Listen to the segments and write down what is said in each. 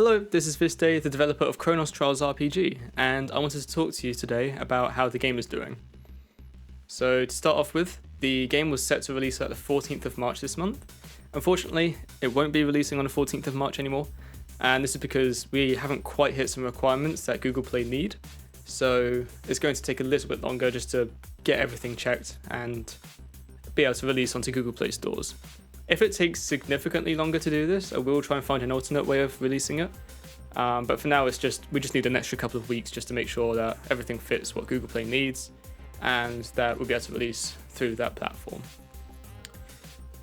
Hello, this is Viste, the developer of Chronos RPG, and I wanted to talk to you today about how the game is doing. So to start off with, the game was set to release at the 14th of March this month. Unfortunately, it won't be releasing on the 14th of March anymore, and this is because we haven't quite hit some requirements that Google Play need, so it's going to take a little bit longer just to get everything checked and be able to release onto Google Play stores. If it takes significantly longer to do this, I will try and find an alternate way of releasing it. But for now, we just need an extra couple of weeks just to make sure that everything fits what Google Play needs, and that we'll be able to release through that platform.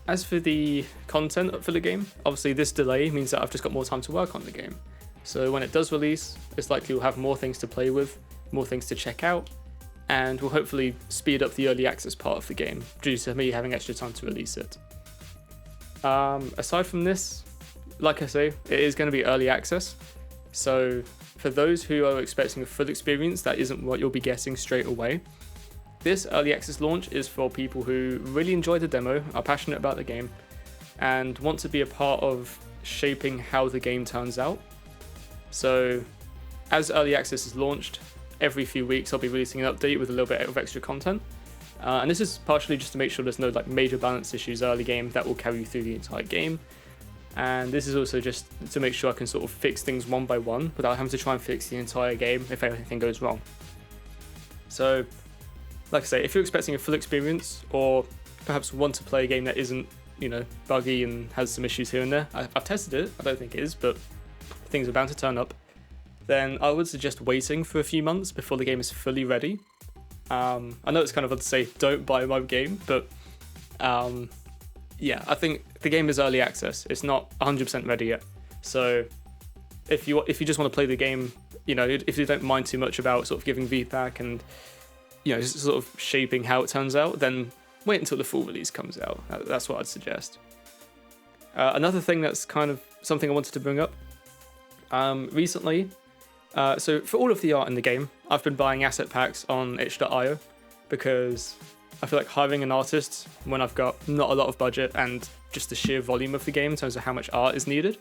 As for the content for the game, obviously this delay means that I've just got more time to work on the game. So when it does release, it's likely we'll have more things to play with, more things to check out, and we'll hopefully speed up the early access part of the game due to me having extra time to release it. Aside from this, like I say, it is going to be early access, so for those who are expecting a full experience, that isn't what you'll be getting straight away. This early access launch is for people who really enjoy the demo, are passionate about the game, and want to be a part of shaping how the game turns out. So as early access is launched, every few weeks I'll be releasing an update with a little bit of extra content. And this is partially just to make sure there's no major balance issues early game that will carry you through the entire game. And this is also just to make sure I can sort of fix things one by one without having to try and fix the entire game if anything goes wrong. So, like I say, if you're expecting a full experience or perhaps want to play a game that isn't, buggy and has some issues here and there, I've tested it, I don't think it is, but things are bound to turn up, then I would suggest waiting for a few months before the game is fully ready. I know it's kind of odd to say don't buy my game, but I think the game is early access. It's not 100% ready yet. So if you just want to play the game, if you don't mind too much about sort of giving feedback and just sort of shaping how it turns out, then wait until the full release comes out. That's what I'd suggest. Another thing that's kind of something I wanted to bring up recently. So for all of the art in the game, I've been buying asset packs on itch.io because I feel like hiring an artist when I've got not a lot of budget and just the sheer volume of the game in terms of how much art is needed,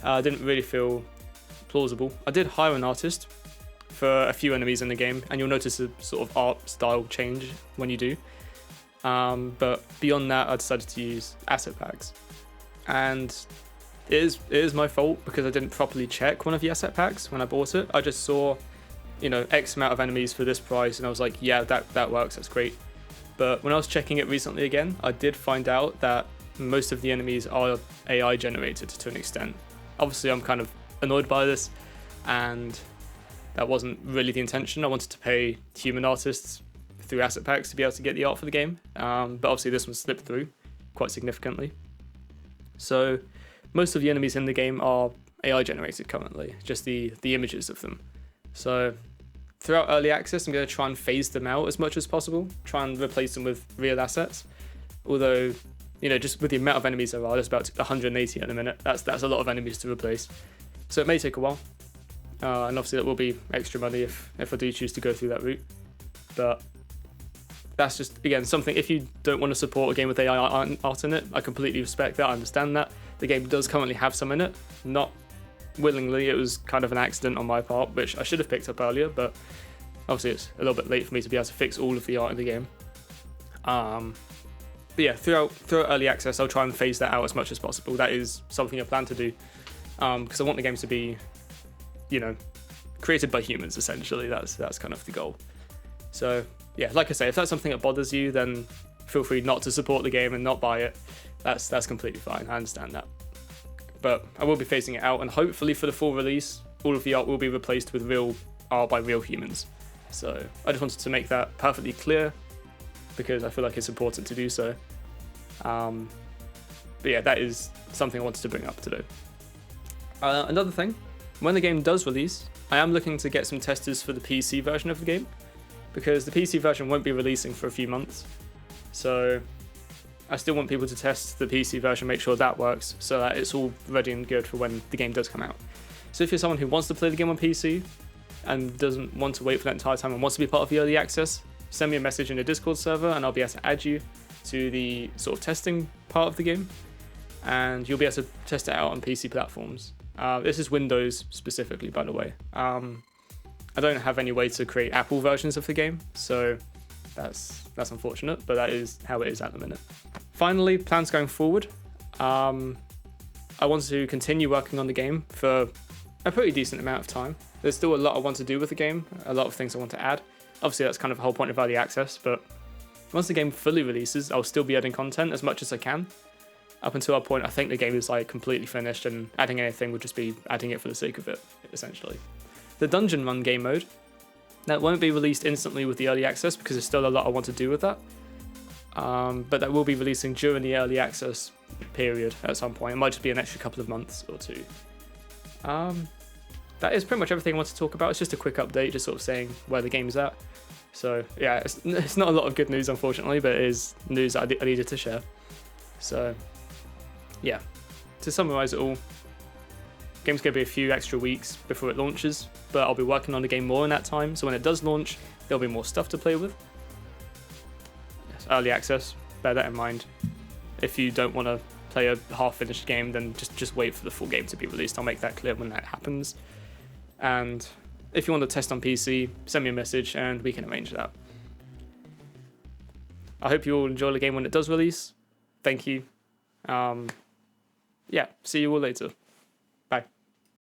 didn't really feel plausible. I did hire an artist for a few enemies in the game, and you'll notice a sort of art style change when you do. But beyond that, I decided to use asset packs. And it is my fault because I didn't properly check one of the asset packs when I bought it. I just saw, X amount of enemies for this price, and I was like, yeah, that works, that's great. But when I was checking it recently again, I did find out that most of the enemies are AI generated to an extent. Obviously, I'm kind of annoyed by this, and that wasn't really the intention. I wanted to pay human artists through asset packs to be able to get the art for the game, but obviously this one slipped through quite significantly. So most of the enemies in the game are AI generated currently, just the images of them. So throughout early access, I'm going to try and phase them out as much as possible, try and replace them with real assets. Although, just with the amount of enemies there are, there's about 180 at the minute. That's a lot of enemies to replace. So it may take a while. And obviously that will be extra money if I do choose to go through that route. But that's just, again, something, if you don't want to support a game with AI art in it, I completely respect that, I understand that. The game does currently have some in it, not willingly, it was kind of an accident on my part, which I should have picked up earlier, but obviously it's a little bit late for me to be able to fix all of the art in the game. But yeah, throughout early access, I'll try and phase that out as much as possible. That is something I plan to do, because I want the game to be, created by humans, essentially. That's kind of the goal. So yeah, like I say, if that's something that bothers you, then feel free not to support the game and not buy it. That's completely fine, I understand that. But I will be phasing it out, and hopefully for the full release, all of the art will be replaced with real art by real humans. So I just wanted to make that perfectly clear, because I feel like it's important to do so. But yeah, that is something I wanted to bring up today. Another thing, when the game does release, I am looking to get some testers for the PC version of the game, because the PC version won't be releasing for a few months. So I still want people to test the PC version, make sure that works, so that it's all ready and good for when the game does come out. So if you're someone who wants to play the game on PC and doesn't want to wait for that entire time and wants to be part of the early access, send me a message in the Discord server and I'll be able to add you to the sort of testing part of the game, and you'll be able to test it out on PC platforms. This is Windows specifically, by the way. I don't have any way to create Apple versions of the game, so that's unfortunate, but that is how it is at the minute. Finally, plans going forward. I want to continue working on the game for a pretty decent amount of time. There's still a lot I want to do with the game, a lot of things I want to add. Obviously, that's kind of the whole point of early access, but once the game fully releases, I'll still be adding content as much as I can. Up until that point, I think the game is like completely finished, and adding anything would just be adding it for the sake of it, essentially. The dungeon run game mode, that won't be released instantly with the early access because there's still a lot I want to do with that. But that will be releasing during the early access period at some point. It might just be an extra couple of months or two. That is pretty much everything I want to talk about. It's just a quick update, just sort of saying where the game is at. So yeah, it's not a lot of good news, unfortunately, but it is news that I needed to share. So yeah, to summarize it all, game's going to be a few extra weeks before it launches, but I'll be working on the game more in that time, so when it does launch, there'll be more stuff to play with. Yes, early access, bear that in mind. If you don't want to play a half-finished game, then just wait for the full game to be released. I'll make that clear when that happens. And if you want to test on PC, send me a message and we can arrange that. I hope you all enjoy the game when it does release. Thank you. Yeah, see you all later.